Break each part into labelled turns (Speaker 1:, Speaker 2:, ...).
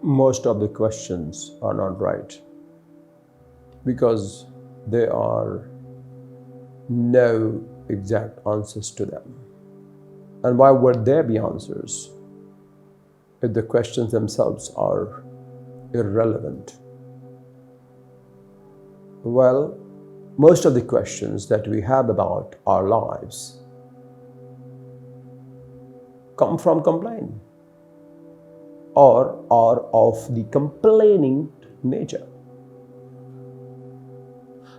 Speaker 1: Most of the questions are not right because there are no exact answers to them. And why would there be answers if the questions themselves are irrelevant? Well, most of the questions that we have about our lives come from complaint or are of the complaining nature.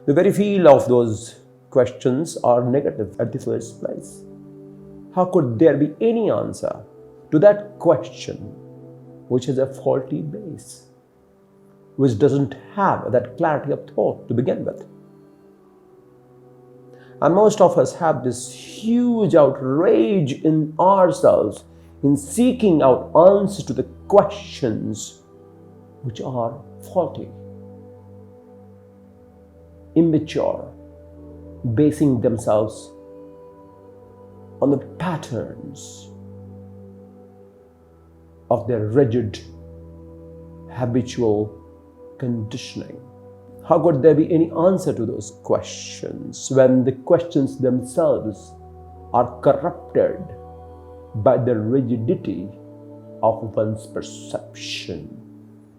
Speaker 1: The very feel of those questions are negative at the first place. How could there be any answer to that question which is a faulty base, which doesn't have that clarity of thought to begin with? And most of us have this huge outrage in ourselves in seeking out answers to the questions which are faulty, immature, basing themselves on the patterns of their rigid, habitual conditioning. How could there be any answer to those questions when the questions themselves are corrupted by the rigidity of one's perception?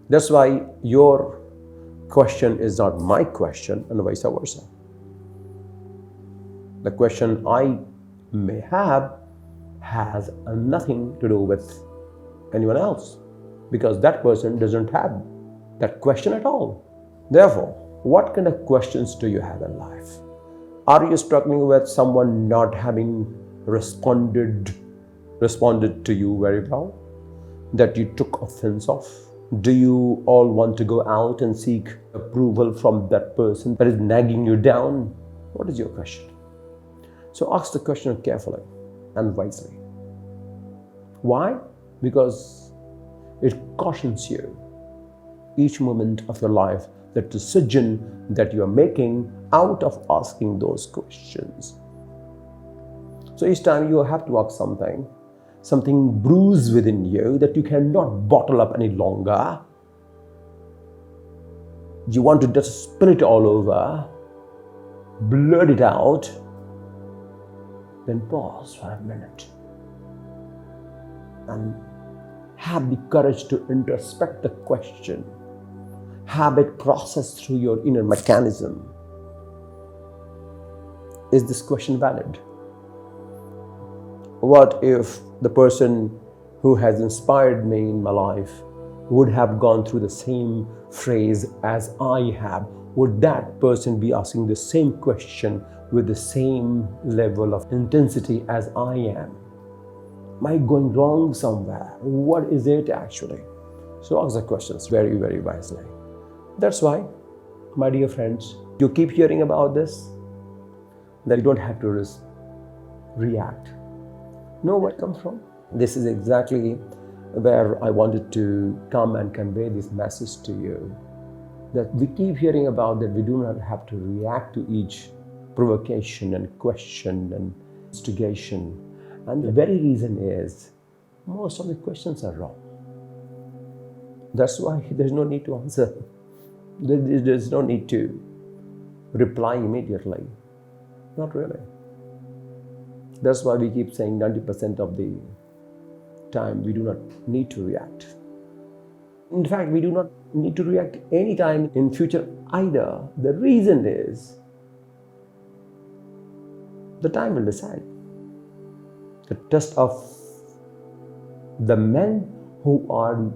Speaker 1: That's why your question is not my question and vice versa. The question I may have has nothing to do with anyone else because that person doesn't have that question at all. Therefore, what kind of questions do you have in life? Are you struggling with someone not having responded to you very well, that you took offense of? Do you all want to go out and seek approval from that person that is nagging you down? What is your question? So ask the question carefully and wisely. Why? Because it cautions you each moment of your life the decision that you are making out of asking those questions. So each time you have to ask something brews within you that you cannot bottle up any longer. You want to just spill it all over, blurt it out, then pause for a minute and have the courage to introspect the question. Have it processed through your inner mechanism. Is this question valid? What if the person who has inspired me in my life would have gone through the same phrase as I have? Would that person be asking the same question with the same level of intensity as I am? Am I going wrong somewhere? What is it actually? So ask the questions very, very wisely. That's why, my dear friends, you keep hearing about this, that you don't have to react. Know where it comes from? This is exactly where I wanted to come and convey this message to you. That we keep hearing about that we do not have to react to each provocation and question and instigation. And the very reason is, most of the questions are wrong. That's why there's no need to answer. There's no need to reply immediately. Not really. That's why we keep saying 90% of the time we do not need to react. In fact, we do not need to react any time in future either. The reason is the time will decide. The test of the men who are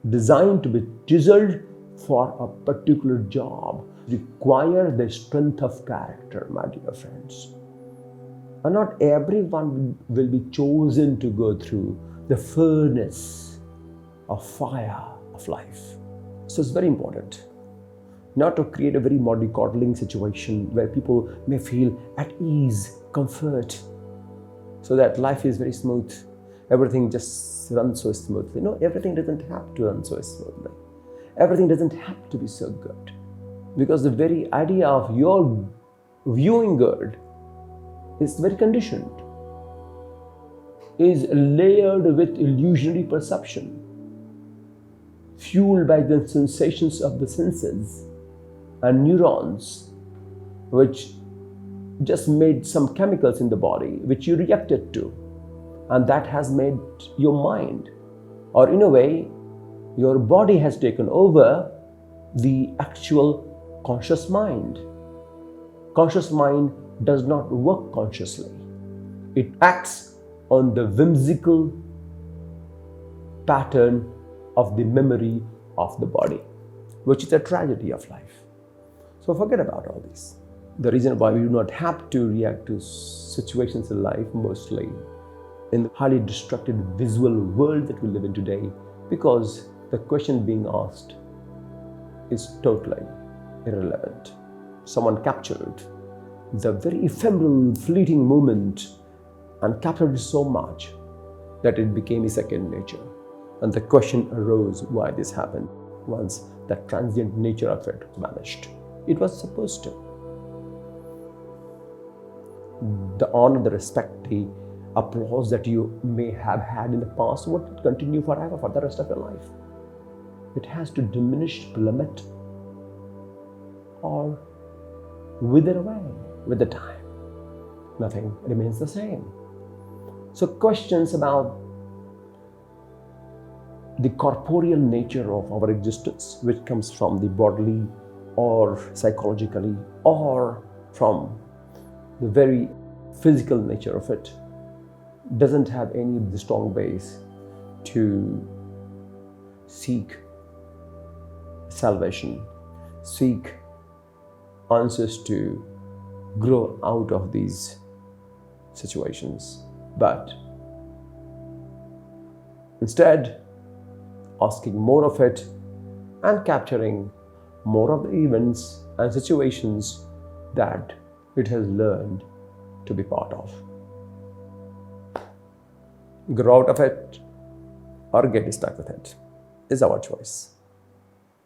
Speaker 1: designed to be chiseled for a particular job require the strength of character, my dear friends. And not everyone will be chosen to go through the furnace of fire of life. So it's very important not to create a very mollycoddling situation where people may feel at ease, comfort, so that life is very smooth. Everything just runs so smoothly. No, everything doesn't have to run so smoothly. Everything doesn't have to be so good. Because the very idea of your viewing good is very conditioned, is layered with illusionary perception. fueled by the sensations of the senses and neurons, which just made some chemicals in the body which you reacted to, and that has made your mind, or in a way your body has taken over the actual conscious mind. Conscious mind does not work consciously. It acts on the whimsical pattern of the memory of the body, which is a tragedy of life. So forget about all this. The reason why we do not have to react to situations in life, mostly in the highly destructive visual world that we live in today, because the question being asked is totally irrelevant. Someone captured the very ephemeral, fleeting moment and captured it so much that it became a second nature. And the question arose why this happened once the transient nature of it vanished. It was supposed to. The honor, the respect, the applause that you may have had in the past would continue forever for the rest of your life. It has to diminish, plummet, or wither away with the time. Nothing remains the same. So questions about the corporeal nature of our existence, which comes from the bodily or psychologically or from the very physical nature of it, doesn't have any of the strong base to seek salvation, seek answers to grow out of these situations, but instead asking more of it and capturing more of the events and situations that it has learned to be part of. Grow out of it or get stuck with it is our choice.